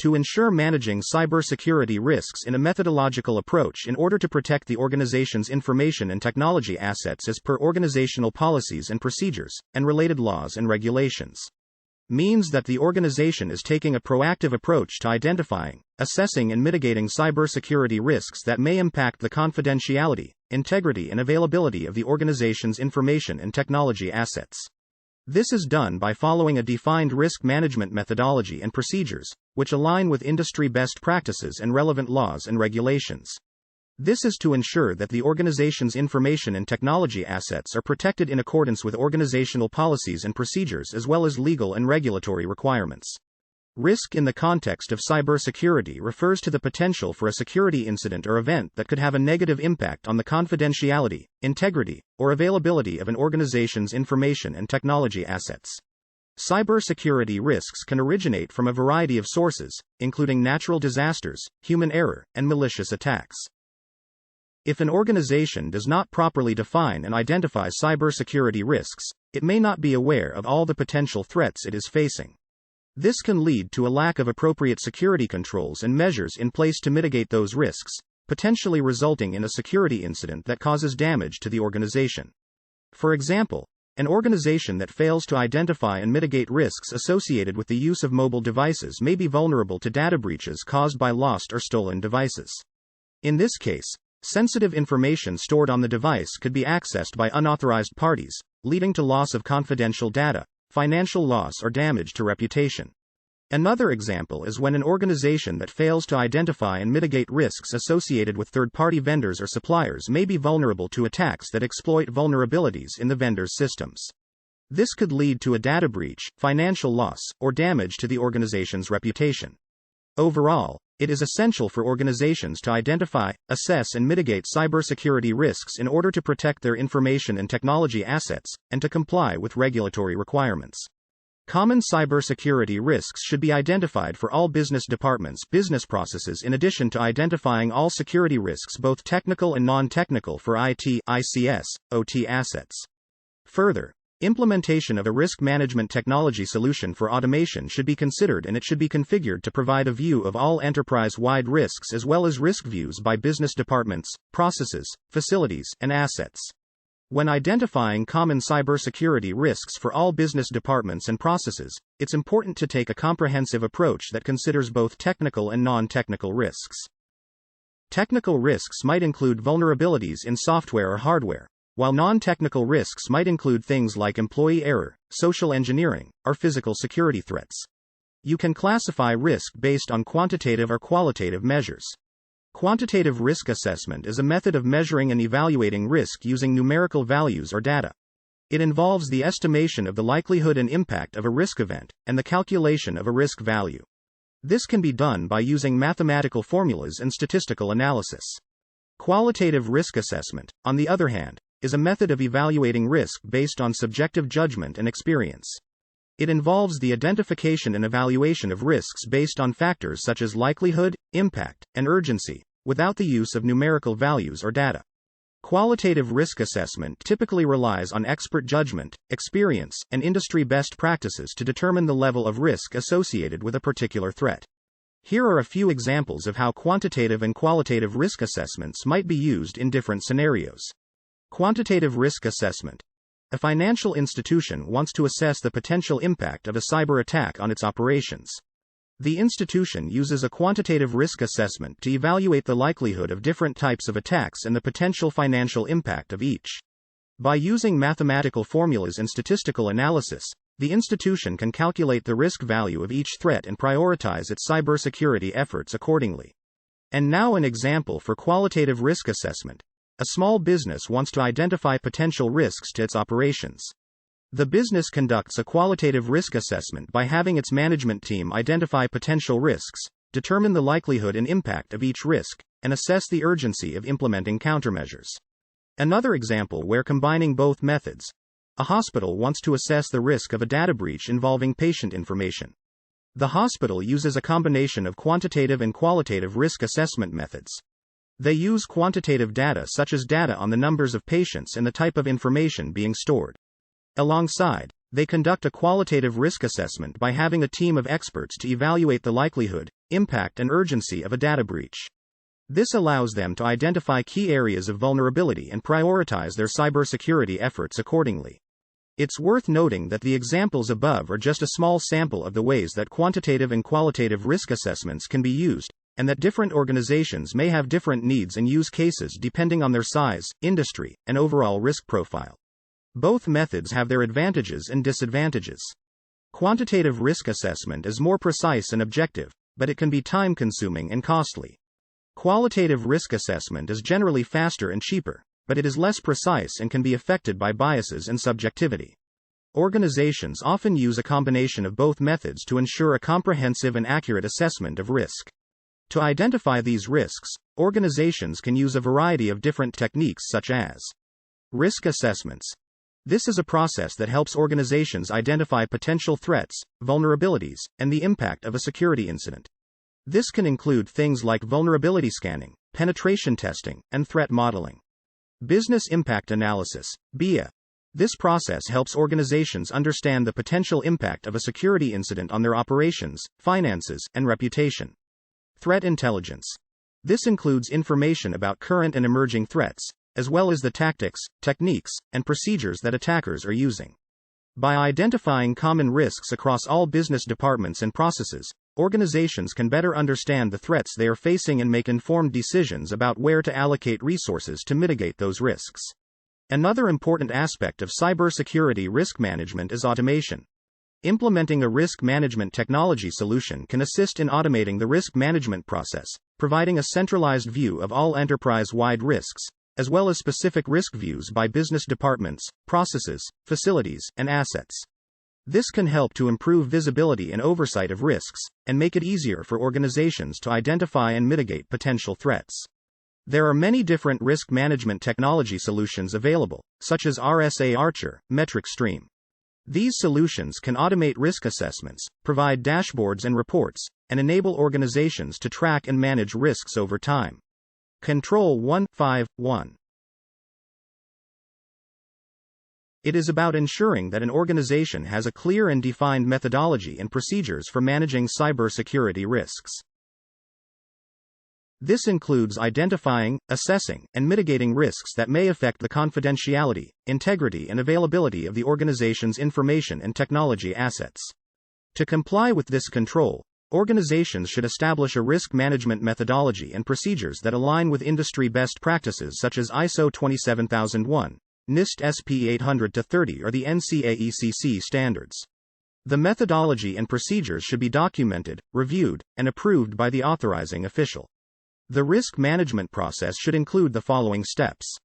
to ensure managing cybersecurity risks in a methodological approach in order to protect the organization's information and technology assets as per organizational policies and procedures, and related laws and regulations. Means that the organization is taking a proactive approach to identifying, assessing and mitigating cybersecurity risks that may impact the confidentiality, integrity and availability of the organization's information and technology assets. This is done by following a defined risk management methodology and procedures, which align with industry best practices and relevant laws and regulations. This is to ensure that the organization's information and technology assets are protected in accordance with organizational policies and procedures as well as legal and regulatory requirements. Risk in the context of cybersecurity refers to the potential for a security incident or event that could have a negative impact on the confidentiality, integrity, or availability of an organization's information and technology assets. Cybersecurity risks can originate from a variety of sources, including natural disasters, human error, and malicious attacks. If an organization does not properly define and identify cybersecurity risks, it may not be aware of all the potential threats it is facing. This can lead to a lack of appropriate security controls and measures in place to mitigate those risks, potentially resulting in a security incident that causes damage to the organization. For example, an organization that fails to identify and mitigate risks associated with the use of mobile devices may be vulnerable to data breaches caused by lost or stolen devices. In this case, sensitive information stored on the device could be accessed by unauthorized parties, leading to loss of confidential data, financial loss or damage to reputation. Another example is when an organization that fails to identify and mitigate risks associated with third-party vendors or suppliers may be vulnerable to attacks that exploit vulnerabilities in the vendor's systems. This could lead to a data breach, financial loss, or damage to the organization's reputation. Overall, it is essential for organizations to identify, assess and mitigate cybersecurity risks in order to protect their information and technology assets, and to comply with regulatory requirements. Common cybersecurity risks should be identified for all business departments' business processes in addition to identifying all security risks both technical and non-technical for IT, ICS, OT assets. Further, implementation of a risk management technology solution for automation should be considered and it should be configured to provide a view of all enterprise-wide risks as well as risk views by business departments, processes, facilities, and assets. When identifying common cybersecurity risks for all business departments and processes, it's important to take a comprehensive approach that considers both technical and non-technical risks. Technical risks might include vulnerabilities in software or hardware, while non-technical risks might include things like employee error, social engineering, or physical security threats. You can classify risk based on quantitative or qualitative measures. Quantitative risk assessment is a method of measuring and evaluating risk using numerical values or data. It involves the estimation of the likelihood and impact of a risk event, and the calculation of a risk value. This can be done by using mathematical formulas and statistical analysis. Qualitative risk assessment, on the other hand, is a method of evaluating risk based on subjective judgment and experience. It involves the identification and evaluation of risks based on factors such as likelihood, impact, and urgency, without the use of numerical values or data. Qualitative risk assessment typically relies on expert judgment, experience, and industry best practices to determine the level of risk associated with a particular threat. Here are a few examples of how quantitative and qualitative risk assessments might be used in different scenarios. Quantitative risk assessment. A financial institution wants to assess the potential impact of a cyber attack on its operations. The institution uses a quantitative risk assessment to evaluate the likelihood of different types of attacks and the potential financial impact of each. By using mathematical formulas and statistical analysis, the institution can calculate the risk value of each threat and prioritize its cybersecurity efforts accordingly. And now an example for qualitative risk assessment. A small business wants to identify potential risks to its operations. The business conducts a qualitative risk assessment by having its management team identify potential risks, determine the likelihood and impact of each risk, and assess the urgency of implementing countermeasures. Another example where combining both methods. A hospital wants to assess the risk of a data breach involving patient information. The hospital uses a combination of quantitative and qualitative risk assessment methods. They use quantitative data such as data on the numbers of patients and the type of information being stored. Alongside, They conduct a qualitative risk assessment by having a team of experts to evaluate the likelihood, impact, and urgency of a data breach. This allows them to identify key areas of vulnerability and prioritize their cybersecurity efforts accordingly. It's worth noting that the examples above are just a small sample of the ways that quantitative and qualitative risk assessments can be used, and that different organizations may have different needs and use cases depending on their size, industry, and overall risk profile. Both methods have their advantages and disadvantages. Quantitative risk assessment is more precise and objective, but it can be time-consuming and costly. Qualitative risk assessment is generally faster and cheaper, but it is less precise and can be affected by biases and subjectivity. Organizations often use a combination of both methods to ensure a comprehensive and accurate assessment of risk. To identify these risks, organizations can use a variety of different techniques such as risk assessments. This is a process that helps organizations identify potential threats, vulnerabilities, and the impact of a security incident. This can include things like vulnerability scanning, penetration testing, and threat modeling. Business impact analysis, BIA. This process helps organizations understand the potential impact of a security incident on their operations, finances, and reputation. Threat intelligence. This includes information about current and emerging threats, as well as the tactics, techniques, and procedures that attackers are using. By identifying common risks across all business departments and processes, organizations can better understand the threats they are facing and make informed decisions about where to allocate resources to mitigate those risks. Another important aspect of cybersecurity risk management is automation. Implementing a risk management technology solution can assist in automating the risk management process, providing a centralized view of all enterprise-wide risks, as well as specific risk views by business departments, processes, facilities, and assets. This can help to improve visibility and oversight of risks, and make it easier for organizations to identify and mitigate potential threats. There are many different risk management technology solutions available, such as RSA Archer, Metric Stream. These solutions can automate risk assessments, provide dashboards and reports, and enable organizations to track and manage risks over time. Control 151. It is about ensuring that an organization has a clear and defined methodology and procedures for managing cybersecurity risks. This includes identifying, assessing, and mitigating risks that may affect the confidentiality, integrity, and availability of the organization's information and technology assets. To comply with this control, organizations should establish a risk management methodology and procedures that align with industry best practices such as ISO 27001, NIST SP 800-30 or the NCAECC standards. The methodology and procedures should be documented, reviewed, and approved by the authorizing official. The risk management process should include the following steps.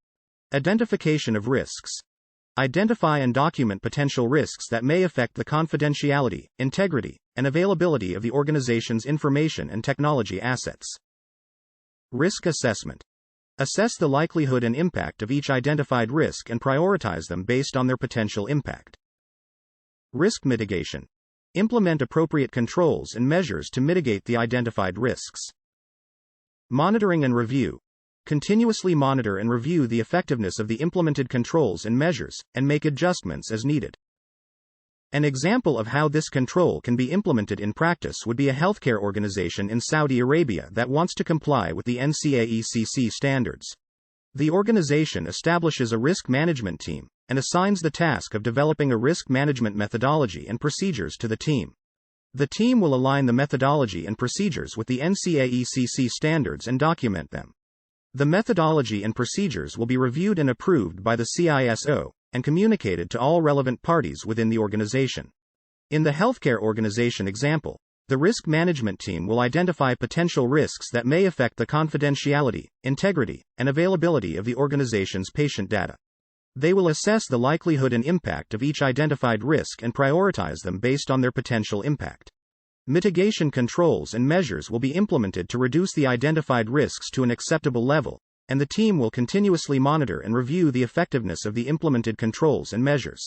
Identification of risks. Identify and document potential risks that may affect the confidentiality, integrity, and availability of the organization's information and technology assets. Risk assessment. Assess the likelihood and impact of each identified risk and prioritize them based on their potential impact. Risk mitigation. Implement appropriate controls and measures to mitigate the identified risks. Monitoring and review. Continuously monitor and review the effectiveness of the implemented controls and measures, and make adjustments as needed. An example of how this control can be implemented in practice would be a healthcare organization in Saudi Arabia that wants to comply with the NCAECC standards. The organization establishes a risk management team, and assigns the task of developing a risk management methodology and procedures to the team. The team will align the methodology and procedures with the NCAECC standards and document them. The methodology and procedures will be reviewed and approved by the CISO, and communicated to all relevant parties within the organization. In the healthcare organization example, the risk management team will identify potential risks that may affect the confidentiality, integrity, and availability of the organization's patient data. They will assess the likelihood and impact of each identified risk and prioritize them based on their potential impact. Mitigation controls and measures will be implemented to reduce the identified risks to an acceptable level, and the team will continuously monitor and review the effectiveness of the implemented controls and measures.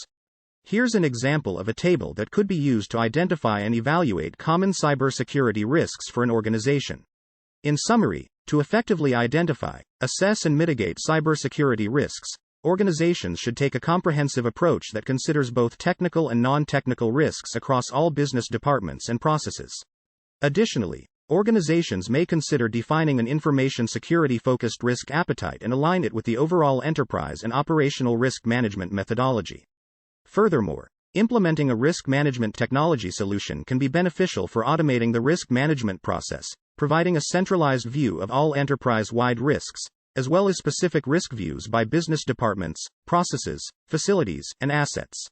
Here's an example of a table that could be used to identify and evaluate common cybersecurity risks for an organization. In summary, to effectively identify, assess, and mitigate cybersecurity risks, organizations should take a comprehensive approach that considers both technical and non-technical risks across all business departments and processes. Additionally, organizations may consider defining an information security-focused risk appetite and align it with the overall enterprise and operational risk management methodology. Furthermore, implementing a risk management technology solution can be beneficial for automating the risk management process, providing a centralized view of all enterprise-wide risks, as well as specific risk views by business departments, processes, facilities, and assets.